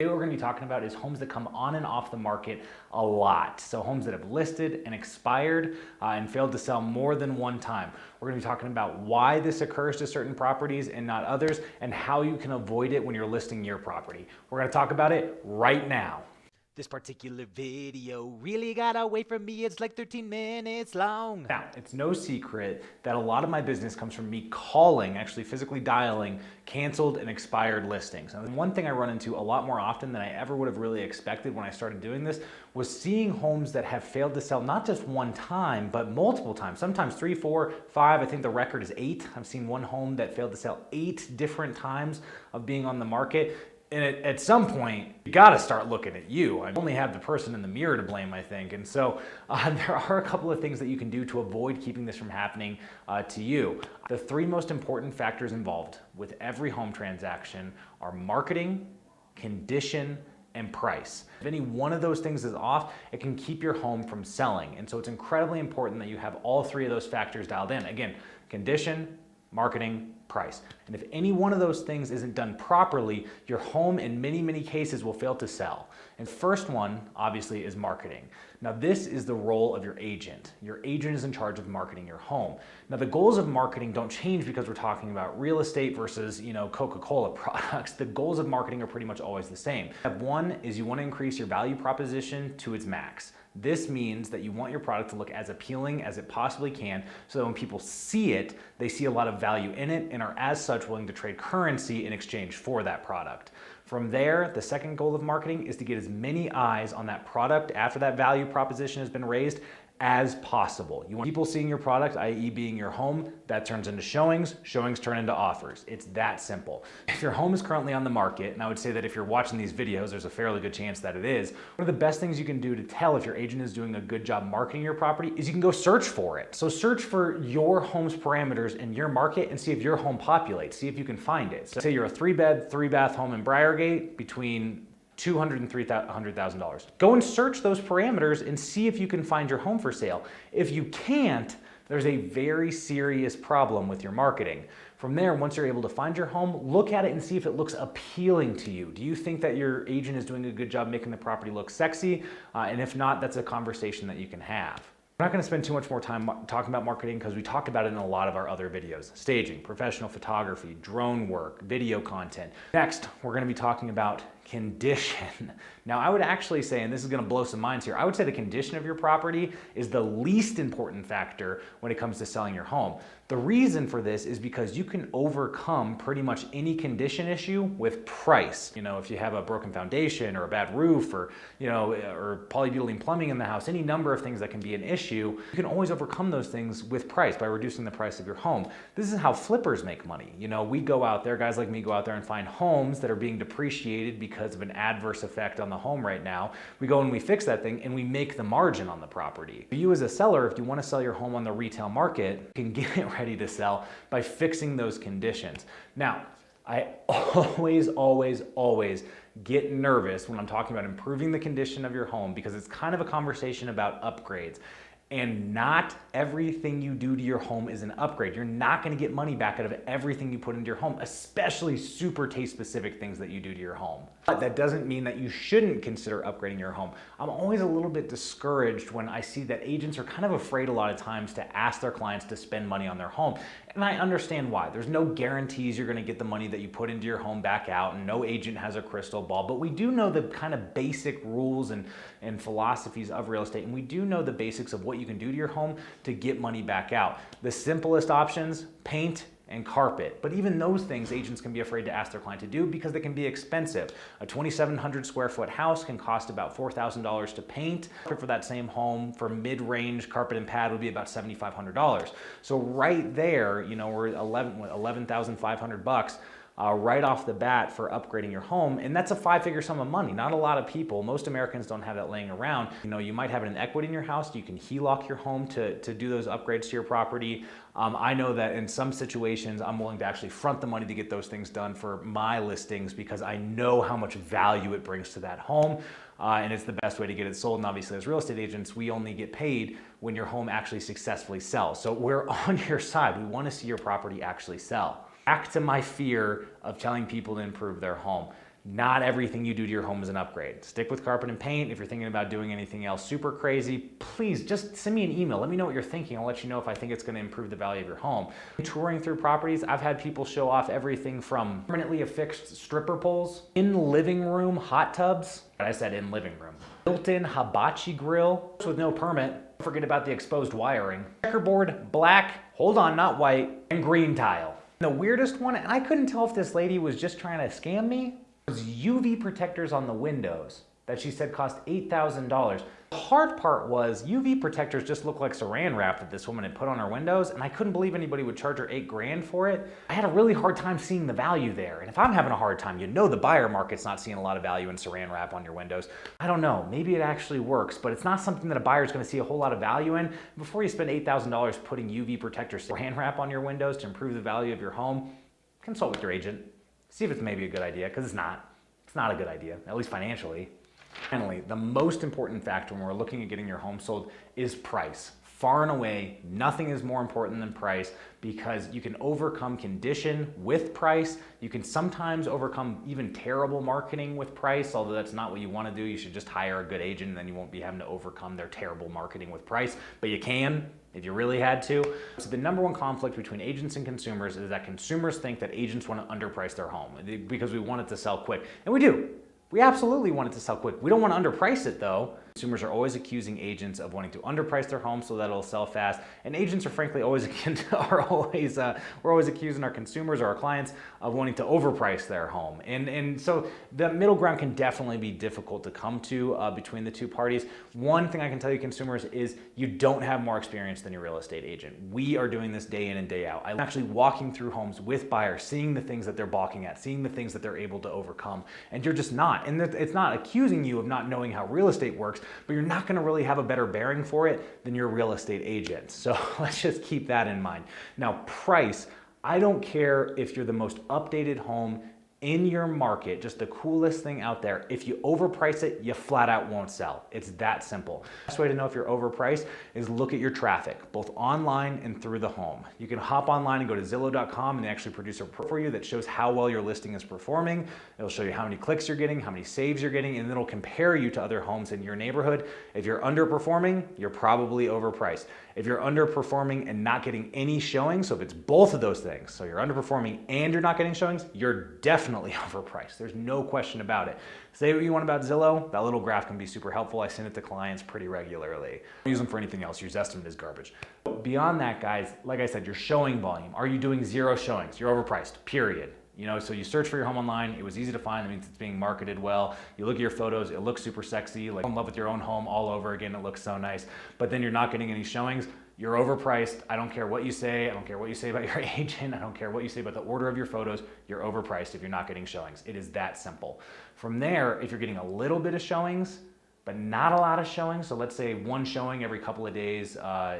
Today what we're going to be talking about is homes that come on and off the market a lot. So homes that have listed and expired and failed to sell more than one time. We're going to be talking about why this occurs to certain properties and not others, and how you can avoid it when you're listing your property. We're going to talk about it right now. This particular video really got away from me. It's like 13 minutes long. Now, it's no secret that a lot of my business comes from me calling, actually physically dialing, canceled and expired listings. And one thing I run into a lot more often than I ever would have really expected when I started doing this was seeing homes that have failed to sell not just one time, but multiple times, sometimes 3, 4, 5. I think the record is 8. I've seen one home that failed to sell 8 different times of being on the market. And at some point, you gotta start looking at you. I only have the person in the mirror to blame, I think. And so there are a couple of things that you can do to avoid keeping this from happening to you. The 3 most important factors involved with every home transaction are marketing, condition, and price. If any one of those things is off, it can keep your home from selling. And so it's incredibly important that you have all 3 of those factors dialed in. Again, condition, marketing, price. And if any one of those things isn't done properly, your home in many, many cases will fail to sell. And first one, obviously, is marketing. Now, this is the role of your agent. Your agent is in charge of marketing your home. Now, the goals of marketing don't change because we're talking about real estate versus, Coca-Cola products. The goals of marketing are pretty much always the same. Step 1 is you want to increase your value proposition to its max. This means that you want your product to look as appealing as it possibly can, so that when people see it, they see a lot of value in it and are as such willing to trade currency in exchange for that product. From there, the second goal of marketing is to get as many eyes on that product after that value proposition has been raised as possible. You want people seeing your product, i.e. being your home, that turns into showings, showings turn into offers. It's that simple. If your home is currently on the market, and I would say that if you're watching these videos, there's a fairly good chance that it is, one of the best things you can do to tell if your agent is doing a good job marketing your property is you can go search for it. So search for your home's parameters in your market and see if your home populates, see if you can find it. So say you're a 3-bed, 3-bath home in Briargate between $200,000 and $300,000. Go and search those parameters and see if you can find your home for sale. If you can't, there's a very serious problem with your marketing. From there, once you're able to find your home, look at it and see if it looks appealing to you. Do you think that your agent is doing a good job making the property look sexy? And if not, that's a conversation that you can have. We're not going to spend too much more time talking about marketing because we talked about it in a lot of our other videos. Staging, professional photography, drone work, video content. Next, we're going to be talking about condition. Now, I would actually say, and this is going to blow some minds here, I would say the condition of your property is the least important factor when it comes to selling your home. The reason for this is because you can overcome pretty much any condition issue with price. If you have a broken foundation or a bad roof or polybutylene plumbing in the house, any number of things that can be an issue, you can always overcome those things with price by reducing the price of your home. This is how flippers make money. We go out there, guys like me go out there and find homes that are being depreciated because of an adverse effect on the home right now. We go and we fix that thing and we make the margin on the property. You as a seller, if you want to sell your home on the retail market, you can get it ready to sell by fixing those conditions. Now, I always get nervous when I'm talking about improving the condition of your home because it's kind of a conversation about upgrades. And not everything you do to your home is an upgrade. You're not going to get money back out of everything you put into your home, especially super taste specific things that you do to your home. But that doesn't mean that you shouldn't consider upgrading your home. I'm always a little bit discouraged when I see that agents are kind of afraid a lot of times to ask their clients to spend money on their home. And I understand why. There's no guarantees you're going to get the money that you put into your home back out, and no agent has a crystal ball. But we do know the kind of basic rules and philosophies of real estate, and we do know the basics of what you can do to your home to get money back out. The simplest options, paint and carpet. But even those things agents can be afraid to ask their client to do because they can be expensive. A 2,700 square foot house can cost about $4,000 to paint. For that same home, for mid-range carpet and pad would be about $7,500. So right there, we're $11,500 right off the bat for upgrading your home. And that's a 5-figure sum of money. Not a lot of people, most Americans don't have that laying around. You might have an equity in your house. You can HELOC your home to do those upgrades to your property. I know that in some situations, I'm willing to actually front the money to get those things done for my listings because I know how much value it brings to that home. And it's the best way to get it sold. And obviously as real estate agents, we only get paid when your home actually successfully sells. So we're on your side. We want to see your property actually sell. Back to my fear of telling people to improve their home. Not everything you do to your home is an upgrade. Stick with carpet and paint. If you're thinking about doing anything else super crazy, please just send me an email. Let me know what you're thinking. I'll let you know if I think it's going to improve the value of your home. Touring through properties, I've had people show off everything from permanently affixed stripper poles, in living room hot tubs. I said in living room. Built-in hibachi grill with no permit. Don't forget about the exposed wiring. Checkerboard, black, hold on, not white, and green tile. The weirdest one, and I couldn't tell if this lady was just trying to scam me, was UV protectors on the windows that she said cost $8,000. The hard part was UV protectors just looked like saran wrap that this woman had put on her windows, and I couldn't believe anybody would charge her $8,000 for it. I had a really hard time seeing the value there, and if I'm having a hard time, you know the buyer market's not seeing a lot of value in saran wrap on your windows. I don't know, maybe it actually works, but it's not something that a buyer's gonna see a whole lot of value in. Before you spend $8,000 putting UV protector saran wrap on your windows to improve the value of your home, consult with your agent. See if it's maybe a good idea, because it's not. It's not a good idea, at least financially. Finally, the most important factor when we're looking at getting your home sold is price. Far and away, nothing is more important than price, because you can overcome condition with price. You can sometimes overcome even terrible marketing with price, although that's not what you want to do. You should just hire a good agent, and then you won't be having to overcome their terrible marketing with price, but you can if you really had to. So the number one conflict between agents and consumers is that consumers think that agents want to underprice their home because we want it to sell quick, and we do. We absolutely want it to sell quick. We don't want to underprice it though. Consumers are always accusing agents of wanting to underprice their home so that it'll sell fast, and agents are frankly always we're always accusing our consumers or our clients of wanting to overprice their home, and so the middle ground can definitely be difficult to come to between the two parties. One thing I can tell you, consumers, is you don't have more experience than your real estate agent. We are doing this day in and day out. I'm actually walking through homes with buyers, seeing the things that they're balking at, seeing the things that they're able to overcome, and you're just not. And it's not accusing you of not knowing how real estate works, but you're not gonna really have a better bearing for it than your real estate agent. So let's just keep that in mind. Now, price, I don't care if you're the most updated home in your market, just the coolest thing out there. If you overprice it, you flat out won't sell. It's that simple. The best way to know if you're overpriced is look at your traffic, both online and through the home. You can hop online and go to Zillow.com, and they actually produce a report for you that shows how well your listing is performing. It'll show you how many clicks you're getting, how many saves you're getting, and it'll compare you to other homes in your neighborhood. If you're underperforming, you're probably overpriced. If you're underperforming and not getting any showings, so if it's both of those things, so you're underperforming and you're not getting showings, you're definitely overpriced. There's no question about it. Say what you want about Zillow, that little graph can be super helpful. I send it to clients pretty regularly. Don't use them for anything else. Your estimate is garbage. Beyond that, guys, like I said, your showing volume. Are you doing 0 showings? You're overpriced, period. You know, so you search for your home online, it was easy to find, that means it's being marketed well. You look at your photos, it looks super sexy, like in love with your own home all over again, it looks so nice, but then you're not getting any showings, you're overpriced. I don't care what you say, I don't care what you say about your agent, I don't care what you say about the order of your photos, you're overpriced if you're not getting showings. It is that simple. From there, if you're getting a little bit of showings, but not a lot of showings, so let's say 1 showing every couple of days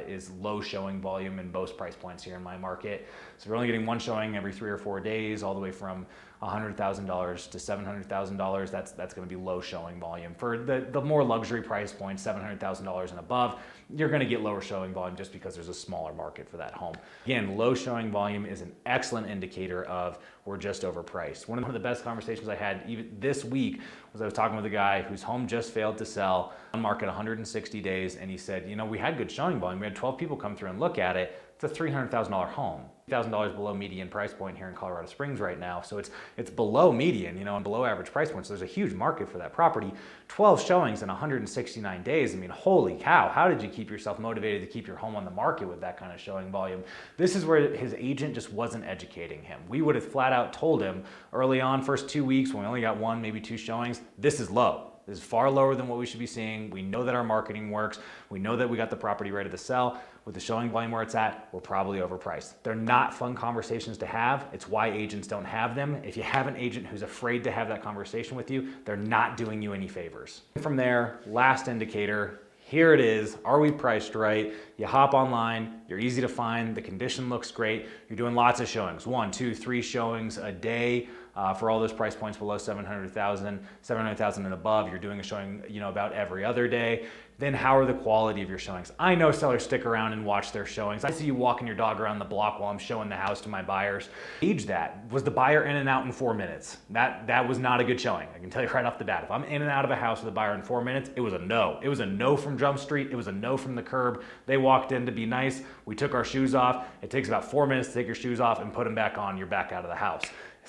is low showing volume in most price points here in my market. So we're only getting 1 showing every 3 or 4 days, all the way from $100,000 to $700,000. That's going to be low showing volume. For the more luxury price points, $700,000 and above, you're going to get lower showing volume just because there's a smaller market for that home. Again, low showing volume is an excellent indicator of we're just overpriced. One of the best conversations I had even this week was I was talking with a guy whose home just failed to sell on market 160 days, and he said, you know, we had good showing volume. We had 12 people come through and look at it. It's a $300,000 home. $1,000 below median price point here in Colorado Springs right now. So it's below median, you know, and below average price point. So there's a huge market for that property. 12 showings in 169 days. I mean, holy cow, how did you keep yourself motivated to keep your home on the market with that kind of showing volume? This is where his agent just wasn't educating him. We would have flat out told him early on, first 2 weeks, when we only got 1, maybe 2 showings, this is low. This is far lower than what we should be seeing. We know that our marketing works. We know that we got the property ready to sell. With the showing volume where it's at, we're probably overpriced. They're not fun conversations to have. It's why agents don't have them. If you have an agent who's afraid to have that conversation with you, they're not doing you any favors. From there, last indicator, here it is. Are we priced right? You hop online, you're easy to find, the condition looks great, you're doing lots of showings, 1, 2, 3 showings a day. For all those price points below 700,000 and above, you're doing a showing, about every other day. Then how are the quality of your showings? I know sellers stick around and watch their showings. I see you walking your dog around the block while I'm showing the house to my buyers. Gauge that. Was the buyer in and out in 4 minutes? That was not a good showing. I can tell you right off the bat. If I'm in and out of a house with a buyer in 4 minutes, it was a no. It was a no from Jump Street. It was a no from the curb. They walked in to be nice. We took our shoes off. It takes about 4 minutes to take your shoes off and put them back on. You're back out of the house.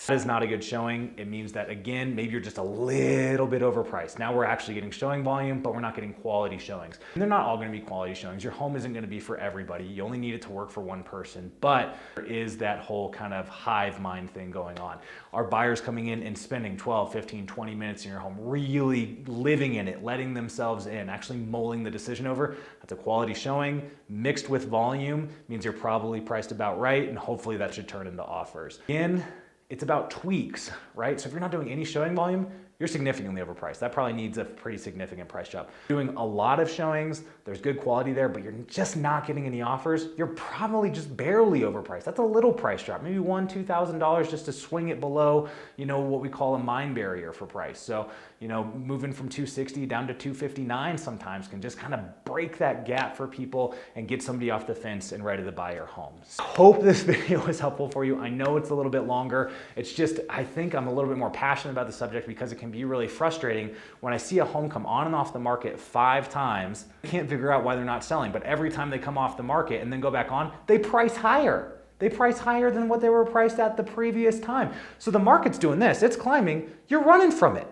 That is not a good showing. It means that, again, maybe you're just a little bit overpriced. Now we're actually getting showing volume, but we're not getting quality showings. And they're not all gonna be quality showings. Your home isn't gonna be for everybody. You only need it to work for one person, but there is that whole kind of hive mind thing going on. Are buyers coming in and spending 12, 15, 20 minutes in your home, really living in it, letting themselves in, actually mulling the decision over? That's a quality showing. Mixed with volume means you're probably priced about right, and hopefully that should turn into offers. Again, it's about tweaks, right? So if you're not doing any showing volume, you're significantly overpriced. That probably needs a pretty significant price drop. Doing a lot of showings, there's good quality there, but you're just not getting any offers, you're probably just barely overpriced. That's a little price drop, maybe $1,000, $2,000 just to swing it below, what we call a mind barrier for price. So, moving from 260 down to 259 sometimes can just kind of break that gap for people and get somebody off the fence and ready to buy your home. So, hope this video was helpful for you. I know it's a little bit longer. It's just, I think I'm a little bit more passionate about the subject because it can be really frustrating when I see a home come on and off the market 5 times. I can't figure out why they're not selling, but every time they come off the market and then go back on, they price higher. They price higher than what they were priced at the previous time. So the market's doing this, it's climbing, you're running from it.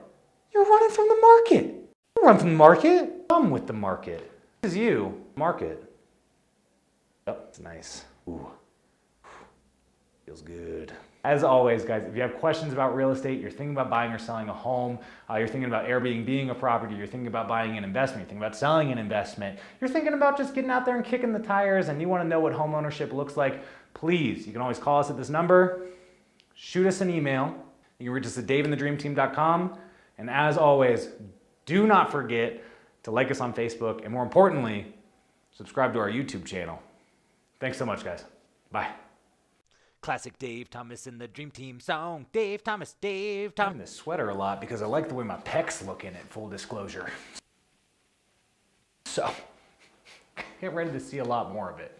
You're running from the market. You run from the market, come with the market. This is you, market. Oh, it's nice. Ooh, feels good. As always, guys, if you have questions about real estate, you're thinking about buying or selling a home, you're thinking about Airbnb being a property, you're thinking about buying an investment, you're thinking about selling an investment, you're thinking about just getting out there and kicking the tires, and you want to know what home ownership looks like, please, you can always call us at this number, shoot us an email. You can reach us at daveinthedreamteam.com. And as always, do not forget to like us on Facebook, and more importantly, subscribe to our YouTube channel. Thanks so much, guys. Bye. Classic Dave Thomas in the Dream Team song. Dave Thomas, Dave Thomas. I'm wearing this sweater a lot because I like the way my pecs look in it, full disclosure. So, get ready to see a lot more of it.